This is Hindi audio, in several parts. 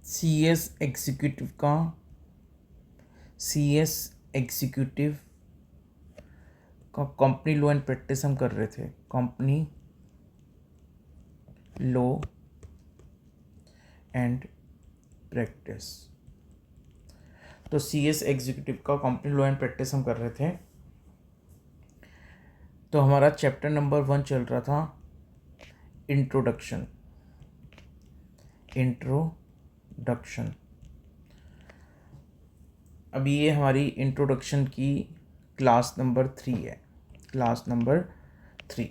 सीएस एग्जीक्यूटिव का कंपनी लॉ एंड प्रैक्टिस हम कर रहे थे, कंपनी लॉ एंड प्रैक्टिस। तो सीएस एग्जीक्यूटिव का कंपनी लॉ एंड प्रैक्टिस हम कर रहे थे। तो हमारा चैप्टर नंबर 1 चल रहा था इंट्रोडक्शन। अभी ये हमारी इंट्रोडक्शन की क्लास नंबर 3 है, क्लास नंबर 3।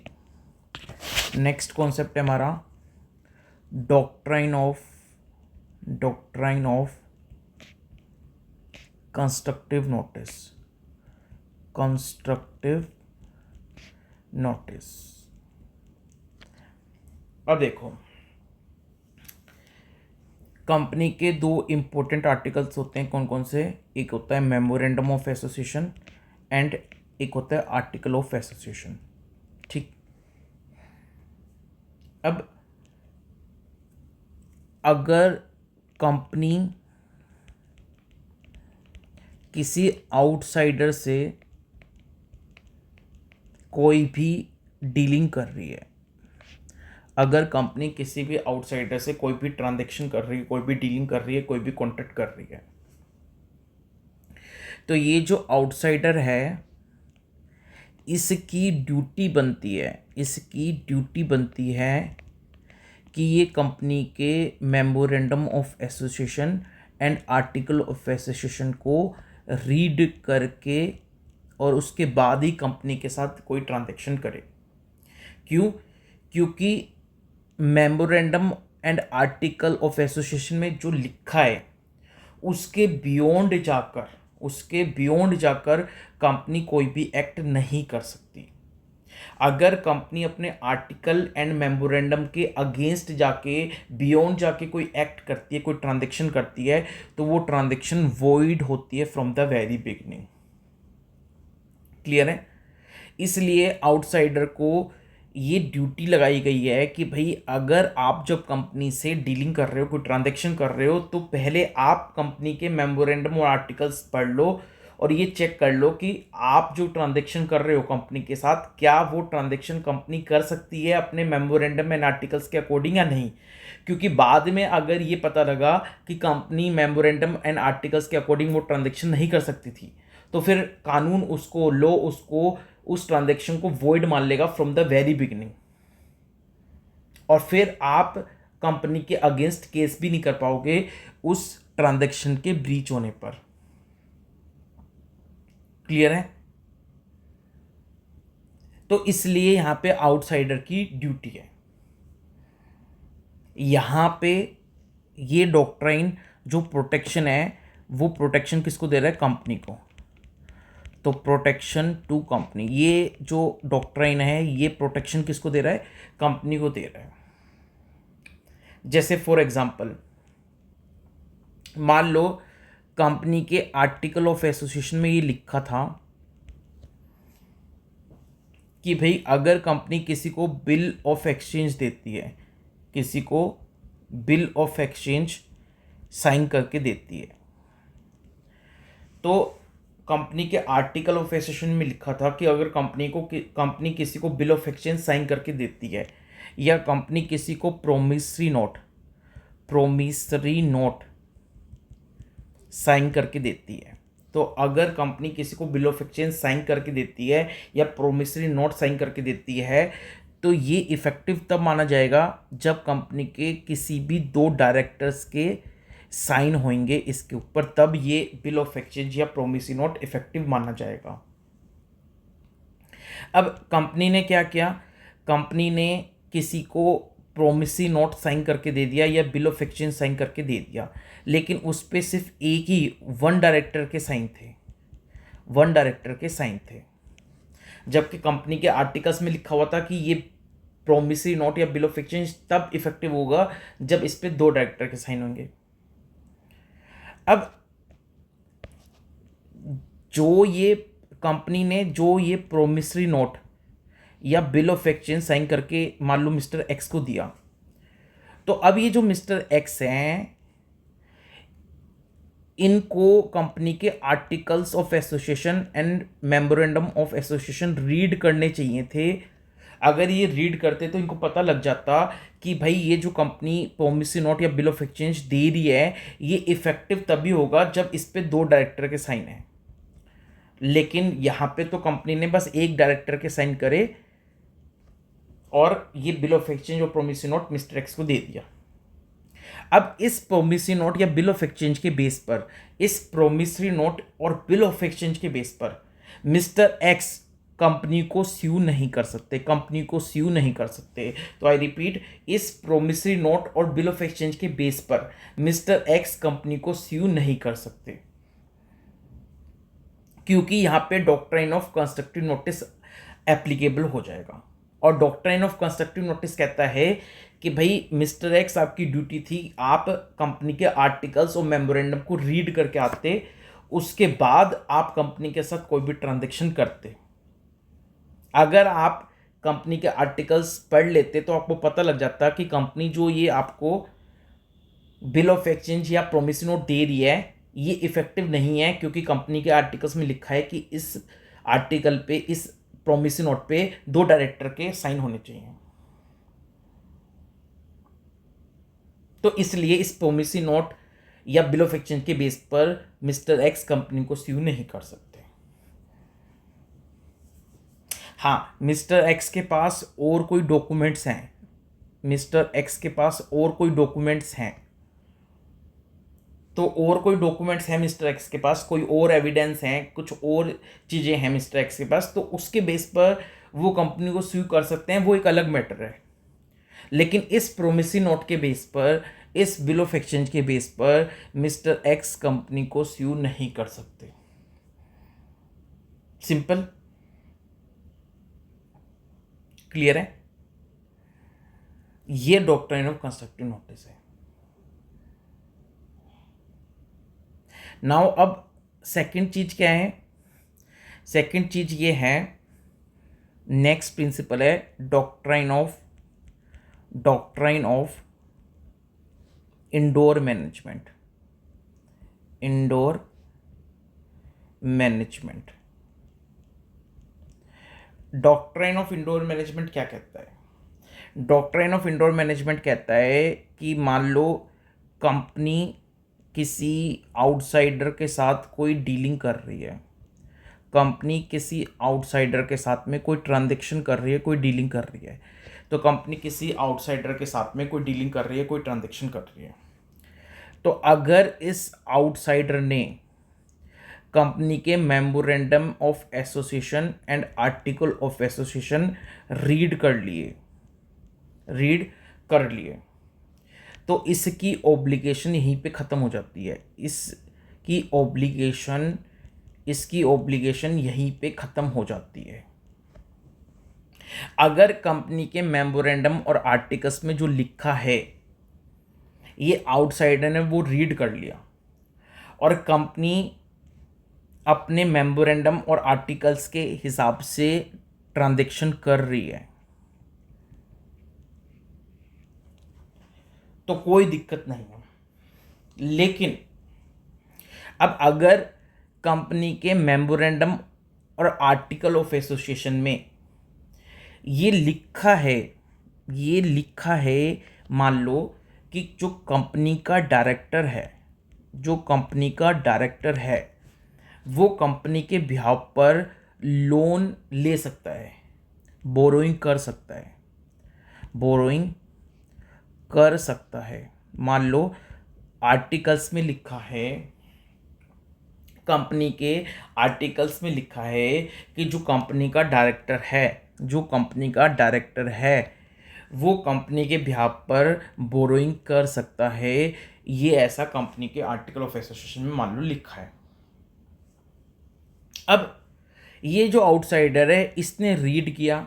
नेक्स्ट कॉन्सेप्ट है हमारा डॉक्ट्राइन ऑफ कंस्ट्रक्टिव नोटिस। अब देखो, कंपनी के दो इंपॉर्टेंट आर्टिकल्स होते हैं, कौन कौन से? एक होता है मेमोरेंडम ऑफ एसोसिएशन एंड एक होता है आर्टिकल ऑफ एसोसिएशन। ठीक। अब अगर कंपनी किसी आउटसाइडर से कोई भी डीलिंग कर रही है, अगर कंपनी किसी भी आउटसाइडर से कोई भी ट्रांजैक्शन कर रही है, कोई भी डीलिंग कर रही है, कोई भी कॉन्ट्रैक्ट कर रही है, तो ये जो आउटसाइडर है इसकी ड्यूटी बनती है कि ये कंपनी के memorandum of association and article of association को रीड करके और उसके बाद ही कंपनी के साथ कोई ट्रांजैक्शन करे। क्यों? क्योंकि memorandum and article of association में जो लिखा है उसके बियॉन्ड जाकर कंपनी कोई भी एक्ट नहीं कर सकती। अगर कंपनी अपने आर्टिकल एंड मेमोरेंडम के अगेंस्ट जाके बियॉन्ड जाके कोई एक्ट करती है, कोई ट्रांजैक्शन करती है, तो वो ट्रांजैक्शन वॉइड होती है from the very beginning. Clear है? इसलिए आउटसाइडर को ये ड्यूटी लगाई गई है कि भाई अगर आप जब कंपनी से डीलिंग कर रहे हो, कोई ट्रांजैक्शन कर रहे हो, तो पहले आप कंपनी के मेमोरेंडम और आर्टिकल्स पढ़ लो और ये चेक कर लो कि आप जो ट्रांजैक्शन कर रहे हो कंपनी के साथ, क्या वो ट्रांजैक्शन कंपनी कर सकती है अपने मेमोरेंडम एंड आर्टिकल्स के अकॉर्डिंग या नहीं। क्योंकि बाद में अगर ये पता लगा कि कंपनी मेमोरेंडम एंड आर्टिकल्स के अकॉर्डिंग वो ट्रांजैक्शन नहीं कर सकती थी, तो फिर कानून उसको उस ट्रांजैक्शन को वॉइड मान लेगा फ्रॉम द वेरी बिगिनिंग, और फिर आप कंपनी के अगेंस्ट केस भी नहीं कर पाओगे उस ट्रांजैक्शन के ब्रीच होने पर। क्लियर है? तो इसलिए यहां पे आउटसाइडर की ड्यूटी है। यहां पे ये डॉक्ट्राइन जो प्रोटेक्शन है, वो प्रोटेक्शन किसको दे रहा है? कंपनी को। तो प्रोटेक्शन टू कंपनी, ये जो डॉक्ट्राइन है ये प्रोटेक्शन किसको दे रहा है? कंपनी को दे रहा है। जैसे फॉर एग्जांपल मान लो कंपनी के आर्टिकल ऑफ एसोसिएशन में ये लिखा था कि भाई अगर कंपनी किसी को बिल ऑफ एक्सचेंज देती है, किसी को बिल ऑफ एक्सचेंज साइन करके देती है, तो कंपनी के आर्टिकल ऑफ एसोसिएशन में लिखा था कि अगर कंपनी किसी को बिल ऑफ एक्सचेंज साइन करके देती है, या कंपनी किसी को प्रोमिसरी नोट साइन करके देती है, तो अगर कंपनी किसी को बिल ऑफ एक्सचेंज साइन करके देती है या प्रोमिसरी नोट साइन करके देती है, तो ये इफेक्टिव तब माना जाएगा जब कंपनी के किसी भी दो डायरेक्टर्स के साइन होंगे इसके ऊपर, तब ये बिल ऑफ एक्सचेंज या प्रोमिसरी नोट इफेक्टिव माना जाएगा। अब कंपनी ने क्या किया? कंपनी ने किसी को प्रोमिसरी नोट साइन करके दे दिया या बिल ऑफ एक्सचेंज साइन करके दे दिया, लेकिन उस पर सिर्फ वन डायरेक्टर के साइन थे, जबकि कंपनी के आर्टिकल्स में लिखा हुआ था कि ये प्रोमिसरी नोट या बिल ऑफ एक्सचेंज तब इफेक्टिव होगा जब इस पे दो डायरेक्टर के साइन होंगे। अब कंपनी ने जो ये प्रोमिसरी नोट या बिल ऑफ एक्सचेंज साइन करके मान लो मिस्टर एक्स को दिया, तो अब ये जो मिस्टर एक्स हैं इनको कंपनी के articles of association and memorandum of association read करने चाहिए थे। अगर ये रीड करते तो इनको पता लग जाता कि भाई ये जो कंपनी प्रॉमिसरी नोट या बिल ऑफ एक्सचेंज दे रही है ये इफेक्टिव तभी होगा जब इस पे 2 डायरेक्टर के साइन हैं। लेकिन यहाँ पे तो कंपनी ने बस एक डायरेक्टर के साइन करे और ये बिल ऑफ एक्सचेंज और प्रॉमिसरी नोट मिस्टर एक्स को दे दिया। अब इस प्रॉमिसरी नोट या बिल ऑफ एक्सचेंज के बेस पर, इस प्रॉमिसरी नोट और बिल ऑफ एक्सचेंज के बेस पर मिस्टर एक्स कंपनी को स्यू नहीं कर सकते, कंपनी को स्यू नहीं कर सकते। तो आई रिपीट, इस प्रॉमिसरी नोट और बिल ऑफ एक्सचेंज के बेस पर मिस्टर एक्स कंपनी को स्यू नहीं कर सकते, क्योंकि यहां पे doctrine of constructive notice applicable हो जाएगा। और डॉक्ट्राइन ऑफ कंस्ट्रक्टिव नोटिस कहता है कि भाई मिस्टर एक्स, आपकी ड्यूटी थी आप कंपनी के आर्टिकल्स और मेमोरेंडम को रीड करके आते, उसके बाद आप कंपनी के साथ कोई भी ट्रांजैक्शन करते। अगर आप कंपनी के आर्टिकल्स पढ़ लेते तो आपको पता लग जाता कि कंपनी जो ये आपको बिल ऑफ एक्सचेंज या प्रॉमिसरी नोट दे रही है ये इफेक्टिव नहीं है, क्योंकि कंपनी के आर्टिकल्स में लिखा है कि इस आर्टिकल पे, इस प्रॉमिसरी नोट पे 2 डायरेक्टर के साइन होने चाहिए। तो इसलिए इस प्रॉमिसरी नोट या बिल ऑफ एक्सचेंज के बेस पर मिस्टर एक्स कंपनी को स्यू नहीं कर सकते। हाँ, मिस्टर एक्स के पास और कोई डॉक्यूमेंट्स हैं, मिस्टर एक्स के पास और कोई डॉक्यूमेंट्स हैं, तो और कोई डॉक्यूमेंट्स हैं मिस्टर एक्स के पास, कोई और एविडेंस हैं, कुछ और चीज़ें हैं मिस्टर एक्स के पास, तो उसके बेस पर वो कंपनी को स्यू कर सकते हैं, वो एक अलग मैटर है। लेकिन इस प्रॉमिसरी नोट के बेस पर, इस बिल ऑफ एक्सचेंज के बेस पर मिस्टर एक्स कंपनी को स्यू नहीं कर सकते। सिंपल, क्लियर है? ये डॉक्ट्राइन ऑफ कंस्ट्रक्टिव नोटिस है। नाउ अब सेकंड चीज क्या है? सेकंड चीज ये है, नेक्स्ट प्रिंसिपल है doctrine of indoor management. Indoor management, doctrine of indoor management क्या कहता है? डॉक्ट्राइन ऑफ इंडोर मैनेजमेंट कहता है कि मान लो कंपनी किसी आउटसाइडर के साथ कोई डीलिंग कर रही है, कंपनी किसी आउटसाइडर के साथ में कोई ट्रांजैक्शन कर रही है, कोई डीलिंग कर रही है। तो कंपनी किसी आउटसाइडर के साथ में कोई डीलिंग कर रही है, कोई ट्रांजैक्शन कर रही है, तो अगर इस आउटसाइडर ने कंपनी के memorandum of association and article of association read कर लिए तो इसकी ऑब्लिगेशन यहीं पे ख़त्म हो जाती है। इसकी ऑब्लिगेशन यहीं पे ख़त्म हो जाती है। अगर कंपनी के मेमोरेंडम और आर्टिकल्स में जो लिखा है ये आउटसाइडर ने वो रीड कर लिया और कंपनी अपने मेमोरेंडम और आर्टिकल्स के हिसाब से ट्रांजैक्शन कर रही है तो कोई दिक्कत नहीं है। लेकिन अब अगर कंपनी के मेमोरेंडम और आर्टिकल ऑफ एसोसिएशन में ये लिखा है, मान लो कि जो कंपनी का डायरेक्टर है वो कंपनी के बिहाफ पर लोन ले सकता है, बोरोइंग कर सकता है। मान लो आर्टिकल्स में लिखा है, कंपनी के आर्टिकल्स में लिखा है कि जो कंपनी का डायरेक्टर है वो कंपनी के बिहाफ पर बोरोइंग कर सकता है। ये ऐसा कंपनी के आर्टिकल ऑफ एसोसिएशन में मान लो लिखा है। अब ये जो आउटसाइडर है इसने रीड किया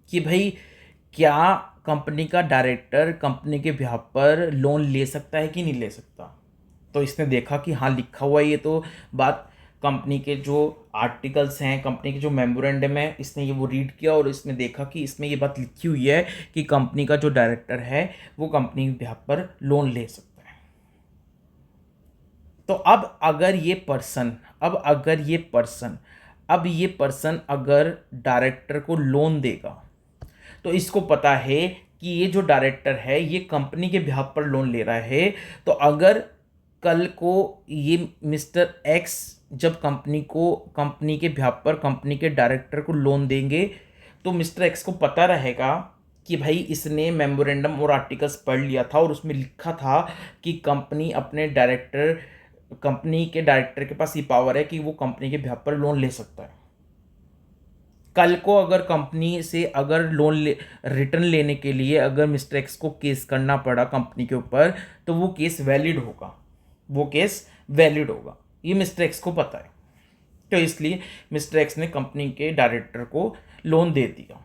कि भाई क्या कंपनी का डायरेक्टर कंपनी के बिहाफ पर लोन ले सकता है कि नहीं ले सकता। तो इसने देखा कि हाँ लिखा हुआ है, ये तो बात कंपनी के जो आर्टिकल्स हैं, कंपनी के जो मेमोरेंडम है, इसने ये वो रीड किया और इसने देखा कि इसमें ये बात लिखी हुई है कि कंपनी का जो डायरेक्टर है वो कंपनी के बिहाफ पर लोन ले सकता है। तो अब अगर ये पर्सन अगर डायरेक्टर को लोन देगा, तो इसको पता है कि ये जो डायरेक्टर है ये कंपनी के बिहाफ पर लोन ले रहा है। तो अगर कल को ये मिस्टर एक्स जब कंपनी के बिहाफ पर कंपनी के डायरेक्टर को लोन देंगे, तो मिस्टर एक्स को पता रहेगा कि भाई इसने मेमोरेंडम और आर्टिकल्स पढ़ लिया था और उसमें लिखा था कि कंपनी के डायरेक्टर के पास ये पावर है कि वो कंपनी के बिहाफ पर लोन ले सकता है। कल को अगर कंपनी से अगर रिटर्न लेने के लिए अगर मिस्टर एक्स को केस करना पड़ा कंपनी के ऊपर, तो वो केस वैलिड होगा। ये मिस्टर एक्स को पता है, तो इसलिए मिस्टर एक्स ने कंपनी के डायरेक्टर को लोन दे दिया।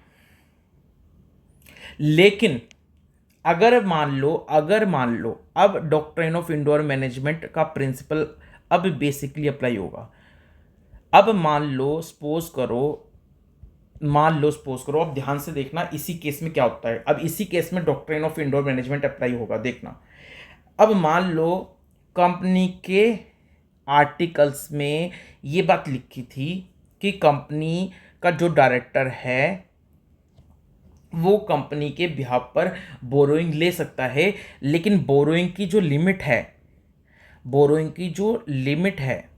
लेकिन अगर मान लो अब डॉक्ट्रिन ऑफ इंडोर मैनेजमेंट का प्रिंसिपल अब बेसिकली अप्लाई होगा। अब मान लो सपोज करो, अब ध्यान से देखना इसी केस में क्या होता है। अब इसी केस में doctrine of indoor management apply होगा, देखना। अब मान लो कंपनी के आर्टिकल्स में ये बात लिखी थी कि कंपनी का जो डायरेक्टर है वो कंपनी के बिहाफ पर बोरोइंग ले सकता है, लेकिन बोरोइंग की जो लिमिट है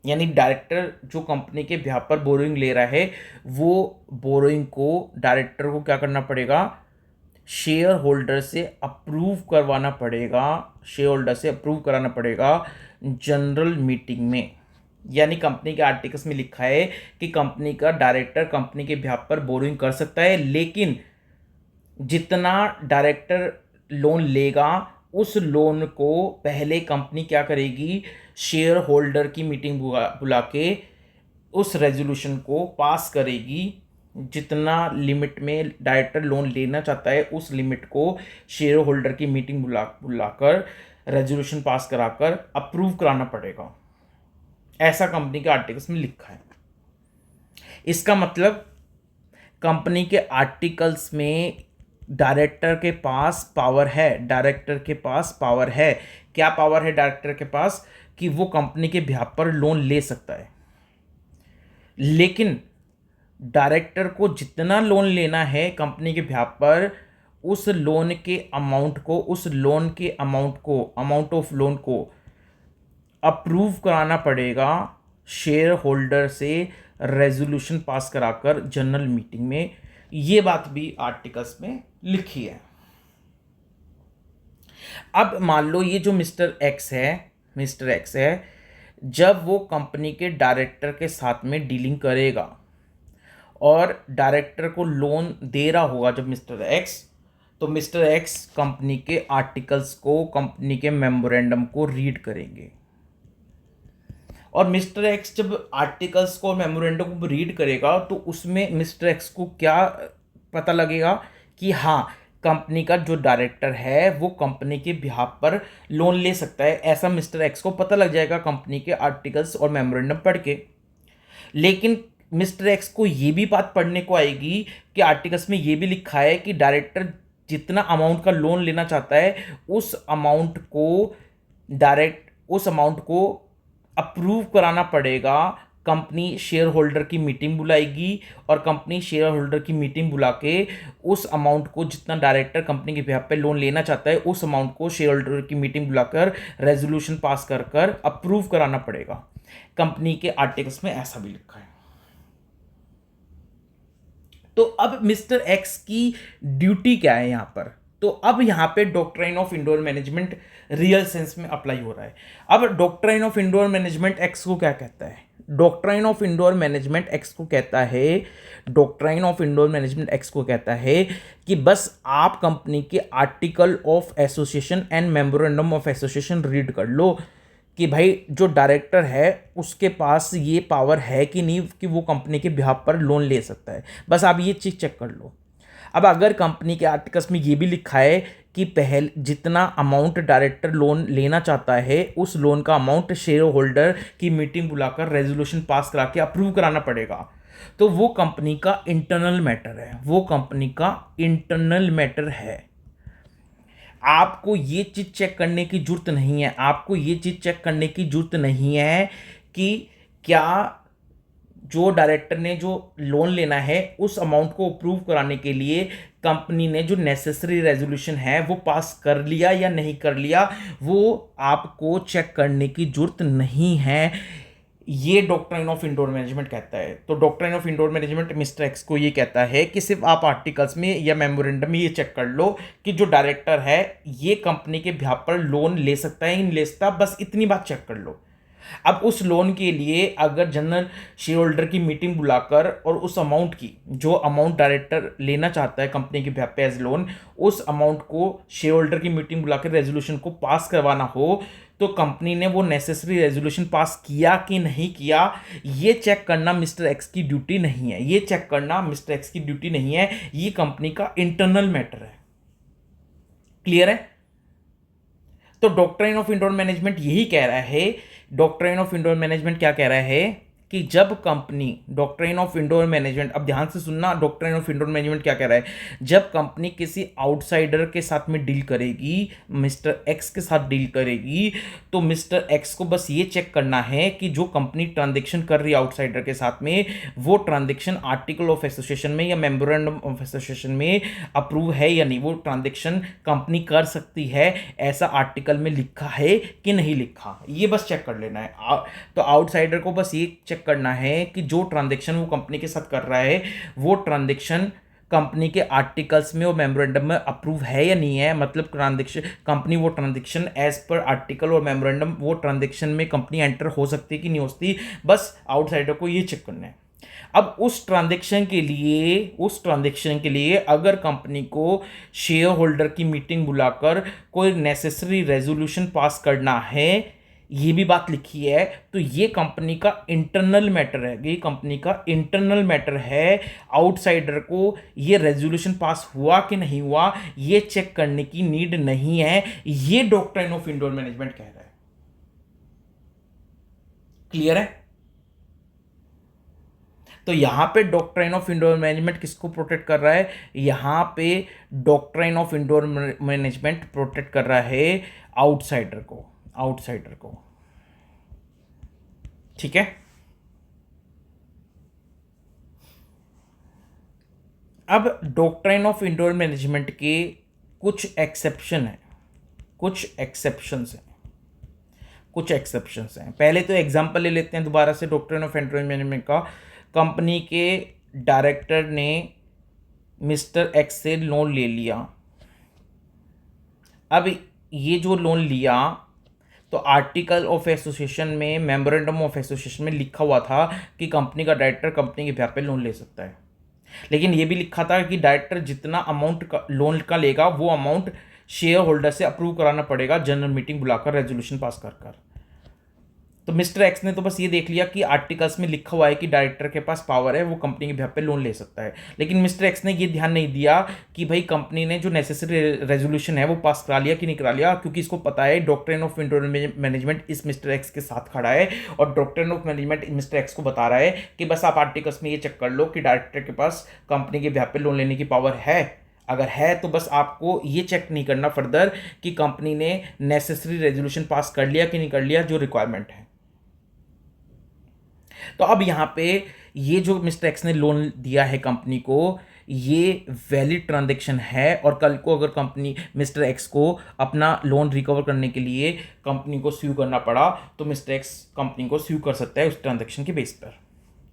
यानी डायरेक्टर जो कंपनी के बिहाफ पर बोरोइंग ले रहा है, वो बोरोइंग को डायरेक्टर को क्या करना पड़ेगा, शेयर होल्डर से अप्रूव कराना पड़ेगा जनरल मीटिंग में। यानी कंपनी के आर्टिकल्स में लिखा है कि कंपनी का डायरेक्टर कंपनी के बिहाफ पर बोरोइंग कर सकता है, लेकिन जितना डायरेक्टर लोन लेगा उस लोन को पहले कंपनी क्या करेगी, शेयर होल्डर की मीटिंग बुला के उस रेजोल्यूशन को पास करेगी। जितना लिमिट में डायरेक्टर लोन लेना चाहता है उस लिमिट को शेयर होल्डर की मीटिंग बुलाकर रेजोल्यूशन पास कराकर अप्रूव कराना पड़ेगा। ऐसा कंपनी के आर्टिकल्स में लिखा है। इसका मतलब कंपनी के आर्टिकल्स में डायरेक्टर के पास पावर है। क्या पावर है डायरेक्टर के पास, कि वो कंपनी के बिहाफ पर लोन ले सकता है। लेकिन डायरेक्टर को जितना लोन लेना है कंपनी के बिहाफ पर, उस लोन के अमाउंट ऑफ लोन को अप्रूव कराना पड़ेगा शेयर होल्डर से रेजोल्यूशन पास कराकर जनरल मीटिंग में। ये बात भी आर्टिकल्स में लिखी है। अब मान लो ये जो मिस्टर एक्स है, जब वो कंपनी के डायरेक्टर के साथ में डीलिंग करेगा और डायरेक्टर को लोन दे रहा होगा जब मिस्टर एक्स, तो मिस्टर एक्स कंपनी के आर्टिकल्स को, कंपनी के मेमोरेंडम को रीड करेंगे। और मिस्टर एक्स जब आर्टिकल्स को और मेमोरेंडम को रीड करेगा तो उसमें मिस्टर एक्स को क्या पता लगेगा कि हाँ, कंपनी का जो डायरेक्टर है वो कंपनी के बिहाफ पर लोन ले सकता है। ऐसा मिस्टर एक्स को पता लग जाएगा कंपनी के आर्टिकल्स और मेमोरेंडम पढ़ के। लेकिन मिस्टर एक्स को ये भी बात पढ़ने को आएगी कि आर्टिकल्स में ये भी लिखा है कि डायरेक्टर जितना अमाउंट का लोन लेना चाहता है उस अमाउंट को अप्रूव कराना पड़ेगा। कंपनी शेयर होल्डर की मीटिंग बुलाएगी और कंपनी शेयर होल्डर की मीटिंग बुला के उस अमाउंट को, जितना डायरेक्टर कंपनी के बिहाफ पे लोन लेना चाहता है, उस अमाउंट को शेयर होल्डर की मीटिंग बुलाकर रेजोल्यूशन पास कर अप्रूव कराना पड़ेगा। कंपनी के आर्टिकल्स में ऐसा भी लिखा है। तो अब मिस्टर एक्स की ड्यूटी क्या है यहाँ पर? तो अब यहाँ पे doctrine of indoor management real sense में अप्लाई हो रहा है। अब doctrine of indoor management x को क्या कहता है? Doctrine of indoor management x को कहता है कि बस आप कंपनी के article of association and memorandum of association read कर लो कि भाई जो डायरेक्टर है उसके पास ये पावर है कि नहीं कि वो कंपनी के बिहाफ पर लोन ले सकता है। बस आप ये चीज़ चेक कर लो। अब अगर कंपनी के आर्टिकल्स में ये भी लिखा है कि पहले जितना अमाउंट डायरेक्टर लोन लेना चाहता है उस लोन का अमाउंट शेयर होल्डर की मीटिंग बुलाकर रेजोल्यूशन पास करा के अप्रूव कराना पड़ेगा, तो वो कंपनी का इंटरनल मैटर है। आपको ये चीज़ चेक करने की जरूरत नहीं है, आपको ये चीज़ चेक करने की जरूरत नहीं है कि क्या जो डायरेक्टर ने जो लोन लेना है उस अमाउंट को अप्रूव कराने के लिए कंपनी ने जो नेसेसरी रेजोल्यूशन है वो पास कर लिया या नहीं कर लिया, वो आपको चेक करने की जरूरत नहीं है। ये डॉक्ट्राइन ऑफ इंडोर मैनेजमेंट कहता है। तो doctrine of indoor management mister x को ये कहता है कि सिर्फ आप आर्टिकल्स में या मेमोरेंडम में ये चेक कर लो कि जो डायरेक्टर है ये कंपनी के बिहाफ पर लोन ले सकता है या नहीं ले सकता, बस इतनी बात चेक कर लो। अब उस लोन के लिए अगर जनरल शेयर होल्डर की मीटिंग बुलाकर और उस अमाउंट की जो अमाउंट डायरेक्टर लेना चाहता है कंपनी के बिहाफ पे एज लोन, उस अमाउंट को शेयर होल्डर की मीटिंग बुलाकर रेजोल्यूशन को पास करवाना हो, तो कंपनी ने वो नेसेसरी रेजोल्यूशन पास किया कि नहीं किया, ये चेक करना मिस्टर एक्स की ड्यूटी नहीं है। ये चेक करना मिस्टर एक्स की ड्यूटी नहीं है, ये कंपनी का इंटरनल मैटर है। क्लियर है? तो डॉक्ट्राइन ऑफ इंडोर मैनेजमेंट यही कह रहा है। डॉक्ट्राइन ऑफ इंडोर मैनेजमेंट क्या कह रहा है कि जब company, doctrine of indoor management, अब ध्यान से सुनना, डॉक्ट्राइन ऑफ इंडोर मैनेजमेंट क्या कह रहा है, जब कंपनी किसी आउटसाइडर के साथ में डील करेगी, मिस्टर एक्स के साथ डील करेगी, तो मिस्टर एक्स को बस ये चेक करना है कि जो कंपनी ट्रांजेक्शन कर रही है आउटसाइडर के साथ में, वो ट्रांजेक्शन आर्टिकल ऑफ एसोसिएशन में या मेमोरेंडम ऑफ एसोसिएशन में अप्रूव है या नहीं, वो ट्रांजेक्शन कंपनी कर सकती है, ऐसा आर्टिकल में लिखा है कि नहीं लिखा, ये बस चेक कर लेना है। तो आउटसाइडर को बस ये चेक करना है कि जो ट्रांजैक्शन वो कंपनी के साथ कर रहा है वो ट्रांजैक्शन कंपनी के आर्टिकल्स में और मेमोरेंडम में अप्रूव है या नहीं है, मतलब ट्रांजैक्शन कंपनी वो ट्रांजैक्शन एज पर आर्टिकल और मेमोरेंडम वो ट्रांजैक्शन में कंपनी एंटर हो सकती है कि नहीं हो सकती, बस आउटसाइडर को ये चेक करना है। अब उस ट्रांजैक्शन के लिए अगर कंपनी को शेयर होल्डर की मीटिंग बुलाकर कोई नेसेसरी रेजोल्यूशन पास करना है, ये भी बात लिखी है, तो ये कंपनी का इंटरनल मैटर है, ये कंपनी का इंटरनल मैटर है। आउटसाइडर को ये रेजोल्यूशन पास हुआ कि नहीं हुआ ये चेक करने की नीड नहीं है, ये डॉक्ट्राइन ऑफ इंडोर मैनेजमेंट कह रहा है। क्लियर है? तो यहां पे डॉक्ट्राइन ऑफ इंडोर मैनेजमेंट किसको प्रोटेक्ट कर रहा है? यहां पे doctrine of indoor management protect कर रहा है आउटसाइडर को। ठीक है? अब डॉक्ट्राइन ऑफ इंडोर मैनेजमेंट के कुछ एक्सेप्शंस हैं। पहले तो एग्जांपल ले लेते हैं दोबारा से डॉक्ट्राइन ऑफ इंडोर मैनेजमेंट का। कंपनी के डायरेक्टर ने मिस्टर एक्स से लोन ले लिया। अब ये जो लोन लिया तो आर्टिकल ऑफ एसोसिएशन में, मेमोरेंडम ऑफ एसोसिएशन में लिखा हुआ था कि कंपनी का डायरेक्टर कंपनी के बिहाफ पे लोन ले सकता है, लेकिन ये भी लिखा था कि डायरेक्टर जितना अमाउंट का लोन का लेगा वो अमाउंट शेयर होल्डर से अप्रूव कराना पड़ेगा जनरल मीटिंग बुलाकर रेजोल्यूशन पास कर। तो मिस्टर एक्स ने तो बस ये देख लिया कि आर्टिकल्स में लिखा हुआ है कि डायरेक्टर के पास पावर है, वो कंपनी के बिहाफ पे लोन ले सकता है, लेकिन मिस्टर एक्स ने ये ध्यान नहीं दिया कि भाई कंपनी ने जो नेसेसरी रेजोल्यूशन है वो पास करा लिया कि नहीं करा लिया, क्योंकि इसको पता है डॉक्ट्राइन ऑफ इंडोर मैनेजमेंट इस मिस्टर एक्स के साथ खड़ा है और doctrine of management mister x को बता रहा है कि बस आप आर्टिकल्स में ये चेक कर लो कि डायरेक्टर के पास कंपनी के बिहाफ पे लोन लेने की पावर है। अगर है तो बस आपको ये चेक नहीं करना फर्दर कि कंपनी ने नेसेसरी रेजोल्यूशन पास कर लिया कि नहीं कर लिया जो रिक्वायरमेंट है। तो अब यहां पे ये जो मिस्टर एक्स ने लोन दिया है कंपनी को, ये वैलिड ट्रांजैक्शन है, और कल को अगर कंपनी मिस्टर एक्स को अपना लोन रिकवर करने के लिए कंपनी को स्यू करना पड़ा तो मिस्टर एक्स कंपनी को स्यू कर सकता है उस ट्रांजैक्शन के बेस पर।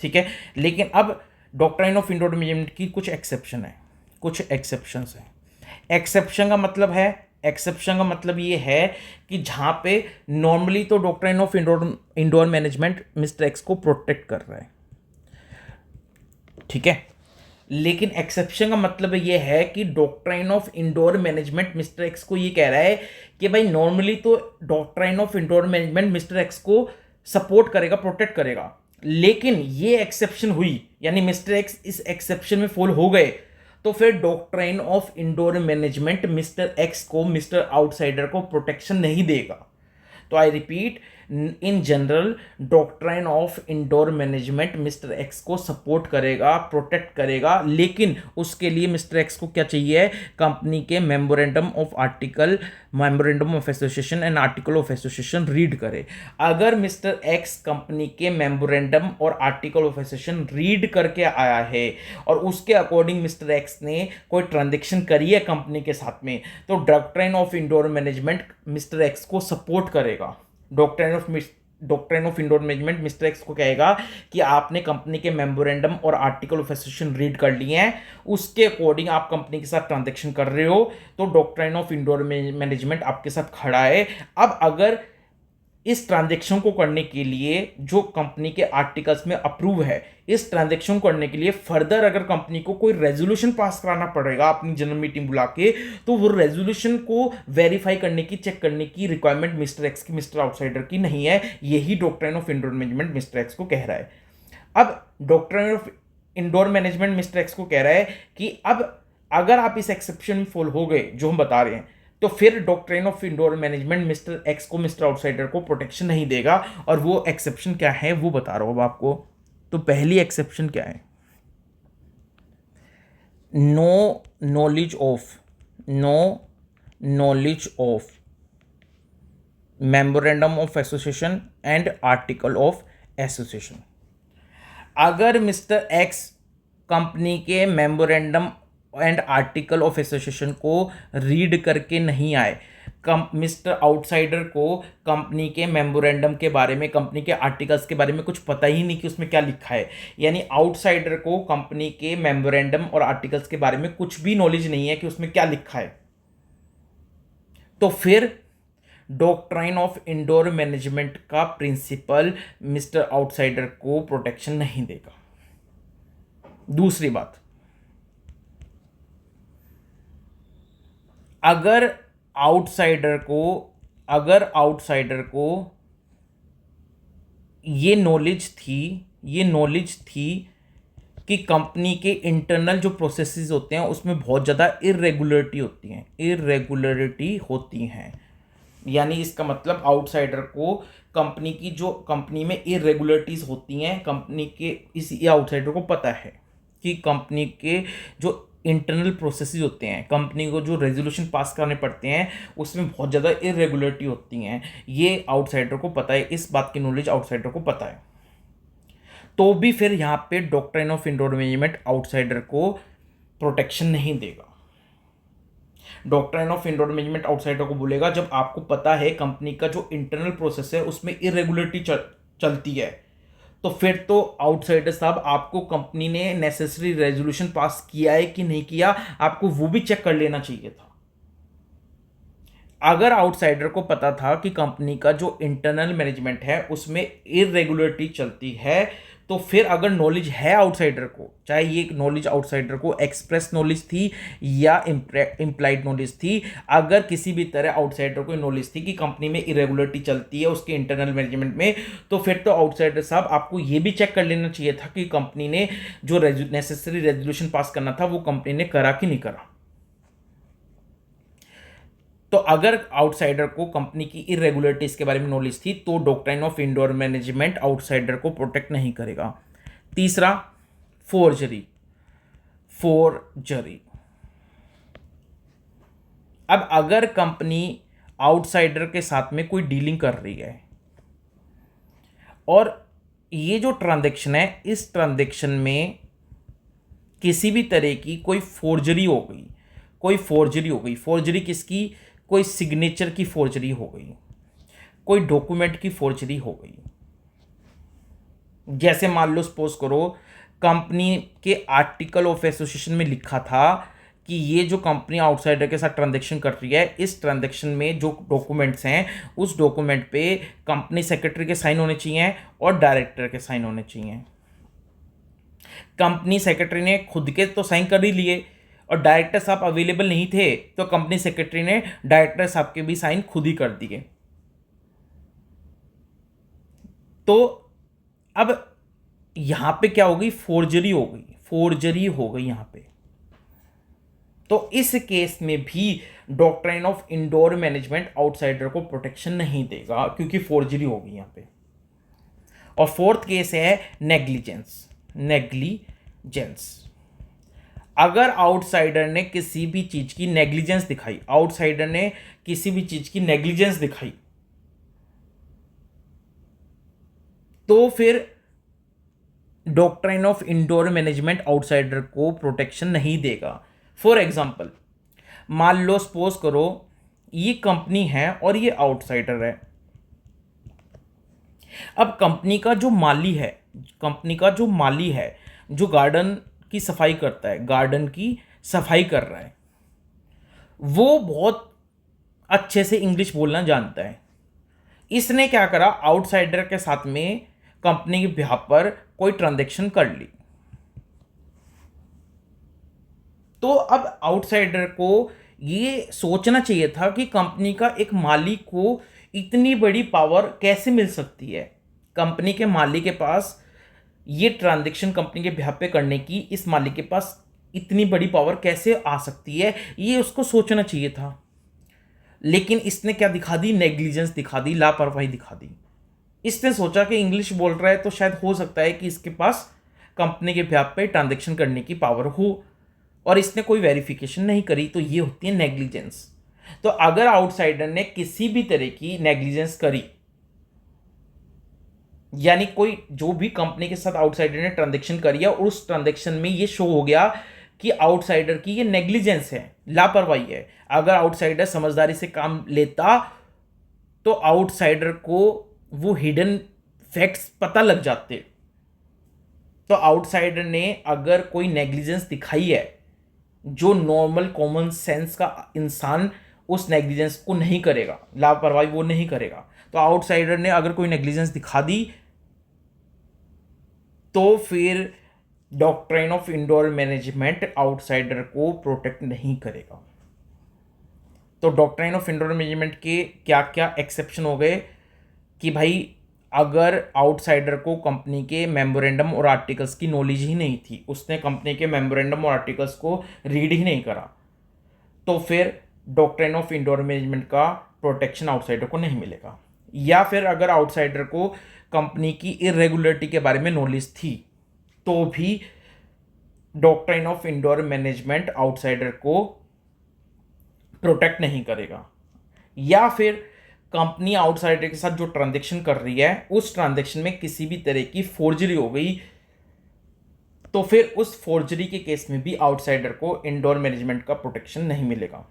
ठीक है? लेकिन अब डॉक्ट्राइन ऑफ इंडोर मैनेजमेंट की कुछ एक्सेप्शंस हैं। एक्सेप्शन का मतलब ये है कि जहां पे नॉर्मली तो doctrine of indoor management mister x को प्रोटेक्ट कर रहा है, ठीक है, लेकिन एक्सेप्शन का मतलब ये है कि doctrine of indoor management mister x को ये कह रहा है कि भाई नॉर्मली तो doctrine of indoor management mister x को सपोर्ट करेगा, प्रोटेक्ट करेगा, लेकिन ये एक्सेप्शन हुई यानी मिस्टर एक्स इस एक्सेप्शन में फॉल हो गए तो फिर doctrine of indoor management mister x को, मिस्टर आउटसाइडर को प्रोटेक्शन नहीं देगा। तो I repeat, in general doctrine of indoor management mister x को सपोर्ट करेगा, प्रोटेक्ट करेगा, लेकिन उसके लिए मिस्टर एक्स को क्या चाहिए? कंपनी के memorandum of association and article of association read करे। अगर मिस्टर एक्स कंपनी के मेमोरेंडम और आर्टिकल ऑफ एसोसिएशन रीड करके आया है और उसके अकॉर्डिंग मिस्टर एक्स ने कोई ट्रांजैक्शन करी है कंपनी के साथ में, तो doctrine of indoor management mister x को सपोर्ट करेगा। Doctrine of indoor management mister x को कहेगा कि आपने कंपनी के मेमोरेंडम और आर्टिकल ऑफ एसोसिएशन रीड कर लिए हैं, उसके अकॉर्डिंग आप कंपनी के साथ ट्रांजैक्शन कर रहे हो, तो डॉक्ट्राइन ऑफ इंडोर मैनेजमेंट आपके साथ खड़ा है। अब अगर इस ट्रांजैक्शन को करने के लिए जो कंपनी के आर्टिकल्स में अप्रूव है, इस ट्रांजैक्शन को करने के लिए फर्दर अगर कंपनी को कोई रेजोल्यूशन पास कराना पड़ेगा अपनी जनरल मीटिंग बुला के, तो वो रेजोल्यूशन को वेरीफाई करने की, चेक करने की रिक्वायरमेंट मिस्टर एक्स की, मिस्टर आउटसाइडर की नहीं है। यही doctrine of indoor management mister x को कह रहा है। अब doctrine of indoor management mister x को कह रहा है कि अब अगर आप इस एक्सेप्शन में फॉल हो गए जो हम बता रहे हैं, तो फिर doctrine of indoor management mister x को, मिस्टर आउटसाइडर को प्रोटेक्शन नहीं देगा। और वो एक्सेप्शन क्या है वो बता रहा हूं अब आपको। तो पहली एक्सेप्शन क्या है? No knowledge of memorandum of association and article of association. अगर मिस्टर एक्स कंपनी के memorandum and article of association को रीड करके नहीं आए, मिस्टर आउटसाइडर को कंपनी के मेमोरेंडम के बारे में, कंपनी के आर्टिकल्स के बारे में कुछ पता ही नहीं कि उसमें क्या लिखा है, यानी आउटसाइडर को कंपनी के मेमोरेंडम और आर्टिकल्स के बारे में कुछ भी नॉलेज नहीं है कि उसमें क्या लिखा है, तो फिर डॉक्ट्राइन ऑफ इंडोर मैनेजमेंट का प्रिंसिपल मिस्टर आउटसाइडर को प्रोटेक्शन नहीं देगा। दूसरी बात, अगर आउटसाइडर को ये नॉलेज थी कि कंपनी के इंटरनल जो प्रोसेसेस होते हैं उसमें बहुत ज़्यादा इरेगुलरिटी होती हैं, यानी इसका मतलब आउटसाइडर को कंपनी में इरेगुलरिटीज होती हैं, कंपनी के इस आउटसाइडर को पता है कि कंपनी के जो इंटरनल प्रोसेसेस होते हैं, कंपनी को जो रेजोल्यूशन पास करने पड़ते हैं, उसमें बहुत ज़्यादा इरेगुलरिटी होती हैं, ये आउटसाइडर को पता है, इस बात की नॉलेज आउटसाइडर को पता है। तो भी फिर यहाँ पे doctrine of indoor management outsider को प्रोटेक्शन नहीं देगा। Doctrine of indoor management outsider को बोलेगा जब आपको पता है कंपनी का जो इंटरनल प्रोसेस है उसमें इरेगुलरिटी चलती है, तो फिर तो आउटसाइडर साहब आपको कंपनी ने नेसेसरी रेजोल्यूशन पास किया है कि नहीं किया, आपको वो भी चेक कर लेना चाहिए था। अगर आउटसाइडर को पता था कि कंपनी का जो इंटरनल मैनेजमेंट है उसमें इरेगुलरिटी चलती है, तो फिर अगर नॉलेज है आउटसाइडर को, चाहे ये नॉलेज आउटसाइडर को एक्सप्रेस नॉलेज थी या इम्प्लाइड नॉलेज थी, अगर किसी भी तरह आउटसाइडर को नॉलेज थी कि कंपनी में इरेगुलरिटी चलती है उसके इंटरनल मैनेजमेंट में, तो फिर तो आउटसाइडर साहब आपको ये भी चेक कर लेना चाहिए था कि कंपनी ने जो नेसेसरी रेजोल्यूशन पास करना था वो कंपनी ने करा कि नहीं करा। तो अगर आउटसाइडर को कंपनी की इरेगुलरिटीज के बारे में नॉलेज थी, तो doctrine of indoor management outsider को प्रोटेक्ट नहीं करेगा। तीसरा, फोर्जरी। अब अगर कंपनी आउटसाइडर के साथ में कोई डीलिंग कर रही है और ये जो ट्रांजैक्शन है, इस ट्रांजैक्शन में किसी भी तरह की कोई फोर्जरी हो गई, फोर्जरी किसकी? कोई सिग्नेचर की फोर्जरी हो गई, कोई डॉक्यूमेंट की फोर्जरी हो गई। जैसे मान लो, सपोज करो कंपनी के आर्टिकल ऑफ एसोसिएशन में लिखा था कि ये जो कंपनी आउटसाइडर के साथ ट्रांजैक्शन कर रही है, इस ट्रांजैक्शन में जो डॉक्यूमेंट्स हैं उस डॉक्यूमेंट पे कंपनी सेक्रेटरी के साइन होने चाहिए और डायरेक्टर के साइन होने चाहिए। कंपनी सेक्रेटरी ने खुद के तो साइन कर ही लिए और डायरेक्टर साहब अवेलेबल नहीं थे, तो कंपनी सेक्रेटरी ने डायरेक्टर साहब के भी साइन खुद ही कर दिए। तो अब यहां पे क्या हो गई? फोर्जरी हो गई यहां पे। तो इस केस में भी doctrine of indoor management outsider को प्रोटेक्शन नहीं देगा, क्योंकि फोर्जरी होगी यहाँ पे। और फोर्थ केस है नेग्लिजेंस। नेग्लिजेंस, अगर आउटसाइडर ने किसी भी चीज की नेग्लिजेंस दिखाई, आउटसाइडर ने किसी भी चीज की नेग्लिजेंस दिखाई, तो फिर doctrine of indoor management outsider को प्रोटेक्शन नहीं देगा। फॉर एग्जाम्पल, मान लो सपोज करो ये कंपनी है और ये आउटसाइडर है। अब कंपनी का जो माली है, जो गार्डन की सफाई करता है, गार्डन की सफाई कर रहा है, वो बहुत अच्छे से इंग्लिश बोलना जानता है। इसने क्या करा, आउटसाइडर के साथ में कंपनी के बिहाफ पर कोई ट्रांजैक्शन कर ली। तो अब आउटसाइडर को ये सोचना चाहिए था कि कंपनी का एक मालिक को इतनी बड़ी पावर कैसे मिल सकती है, कंपनी के मालिक के पास ये ट्रांजैक्शन कंपनी के बिहाफ पे करने की इस मालिक के पास इतनी बड़ी पावर कैसे आ सकती है, ये उसको सोचना चाहिए था। लेकिन इसने क्या दिखा दी, नेग्लिजेंस दिखा दी, लापरवाही दिखा दी। इसने सोचा कि इंग्लिश बोल रहा है तो शायद हो सकता है कि इसके पास कंपनी के बिहाफ पे ट्रांजैक्शन करने की पावर हो, और इसने कोई वेरिफिकेशन नहीं करी, तो ये होती है नेग्लिजेंस। तो अगर आउटसाइडर ने किसी भी तरह की नेग्लिजेंस करी, यानी कोई जो भी कंपनी के साथ आउटसाइडर ने ट्रांजैक्शन करी और उस ट्रांजैक्शन में ये शो हो गया कि आउटसाइडर की ये नेग्लिजेंस है, लापरवाही है। अगर आउटसाइडर समझदारी से काम लेता तो आउटसाइडर को वो हिडन फैक्ट्स पता लग जाते। तो आउटसाइडर ने अगर कोई नेग्लिजेंस दिखाई है, जो नॉर्मल कॉमन सेंस का इंसान उस नेग्लिजेंस को नहीं करेगा, लापरवाही वो नहीं करेगा। तो आउटसाइडर ने अगर कोई नेग्लिजेंस दिखा दी तो फिर doctrine of indoor management outsider को प्रोटेक्ट नहीं करेगा। तो डॉक्ट्राइन ऑफ इंडोर मैनेजमेंट के क्या क्या एक्सेप्शन हो गए कि भाई अगर आउटसाइडर को कंपनी के मेमोरेंडम और आर्टिकल्स की नॉलेज ही नहीं थी, उसने कंपनी के मेमोरेंडम और आर्टिकल्स को रीड ही नहीं करा, तो फिर डॉक्ट्राइन ऑफ इंडोर मैनेजमेंट का प्रोटेक्शन आउटसाइडर को नहीं मिलेगा। या फिर अगर आउटसाइडर को कंपनी की इरेगुलरिटी के बारे में नॉलेज थी, तो भी doctrine of indoor management outsider को प्रोटेक्ट नहीं करेगा। या फिर कंपनी आउटसाइडर के साथ जो ट्रांजैक्शन कर रही है, उस ट्रांजैक्शन में किसी भी तरह की फोर्जरी हो गई, तो फिर उस फोर्जरी के केस में भी आउटसाइडर को इंडोर मैनेजमेंट का प्रोटेक्शन नहीं मिलेगा।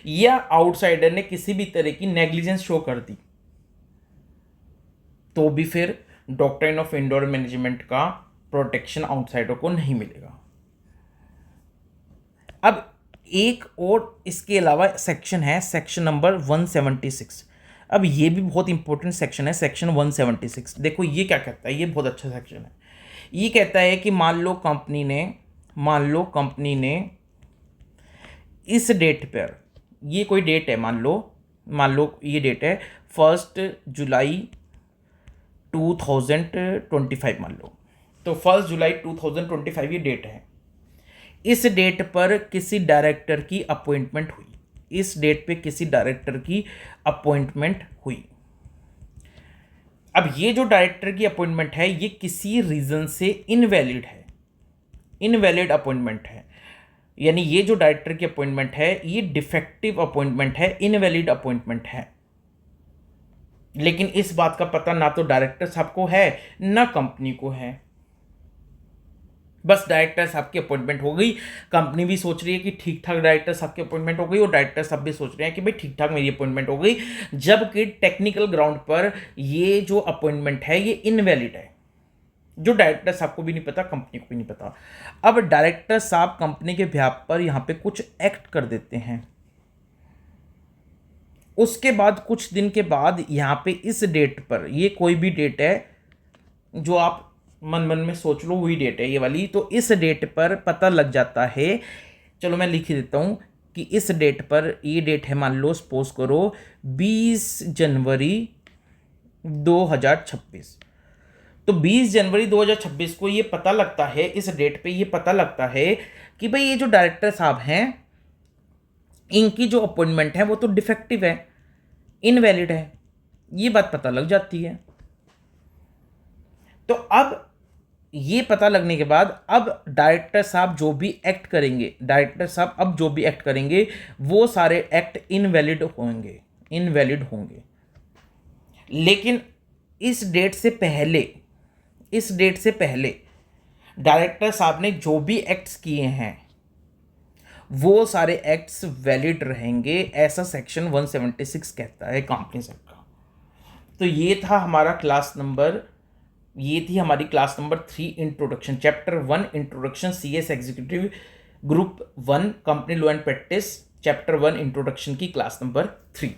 या आउटसाइडर ने किसी भी तरह की नेग्लिजेंस शो कर दी, तो भी फिर डॉक्ट्राइन ऑफ इंडोर मैनेजमेंट का प्रोटेक्शन आउटसाइडर को नहीं मिलेगा। अब एक और इसके अलावा सेक्शन है, सेक्शन नंबर 176। अब ये भी बहुत इंपॉर्टेंट सेक्शन है, सेक्शन 176। देखो ये क्या कहता है, ये बहुत अच्छा सेक्शन है। ये कहता है कि मान लो कंपनी ने इस डेट पर, ये कोई डेट है, मान लो ये डेट है 1 जुलाई 2025 मान लो। तो 1 जुलाई 2025 ये डेट है। इस डेट पर किसी डायरेक्टर की अपॉइंटमेंट हुई, इस डेट पे किसी डायरेक्टर की अपॉइंटमेंट हुई। अब ये जो डायरेक्टर की अपॉइंटमेंट है, ये किसी रीजन से इनवैलिड है, इनवैलिड अपॉइंटमेंट है। यानी ये जो डायरेक्टर की अपॉइंटमेंट है, ये डिफेक्टिव अपॉइंटमेंट है, इनवैलिड अपॉइंटमेंट है। लेकिन इस बात का पता ना तो डायरेक्टर साहब को है ना कंपनी को है। बस डायरेक्टर साहब की अपॉइंटमेंट हो गई, कंपनी भी सोच रही है कि ठीक ठाक डायरेक्टर साहब की अपॉइंटमेंट हो गई, और डायरेक्टर साहब भी सोच रहे हैं कि भाई ठीक ठाक मेरी अपॉइंटमेंट हो गई, जबकि टेक्निकल ग्राउंड पर ये जो अपॉइंटमेंट है ये इनवैलिड है, जो डायरेक्टर साहब को भी नहीं पता, कंपनी को भी नहीं पता। अब डायरेक्टर साहब कंपनी के बिहाफ पर यहाँ पे कुछ एक्ट कर देते हैं। उसके बाद कुछ दिन के बाद यहाँ पे इस डेट पर, ये कोई भी डेट है जो आप मन में सोच लो, वही डेट है ये वाली। तो इस डेट पर पता लग जाता है, चलो मैं लिख देता हूँ कि इस डेट पर, ये डेट है मान लो सपोज करो 20 जनवरी 2026। तो 20 जनवरी 2026 को ये पता लगता है, इस डेट पे ये पता लगता है कि भाई ये जो डायरेक्टर साहब हैं इनकी जो अपॉइंटमेंट है वो तो डिफेक्टिव है, इनवैलिड है, ये बात पता लग जाती है। तो अब ये पता लगने के बाद अब डायरेक्टर साहब जो भी एक्ट करेंगे, डायरेक्टर साहब अब जो भी एक्ट करेंगे वो सारे एक्ट इनवैलिड होंगे, इनवैलिड होंगे। लेकिन इस डेट से पहले, इस डेट से पहले डायरेक्टर साहब ने जो भी एक्ट्स किए हैं वो सारे एक्ट्स वैलिड रहेंगे, ऐसा सेक्शन 176 कहता है कंपनीज एक्ट का। तो ये था हमारा क्लास नंबर, ये थी हमारी class number 3 introduction, chapter 1 introduction CS executive group 1 company law and practice, chapter 1 introduction की क्लास नंबर 3।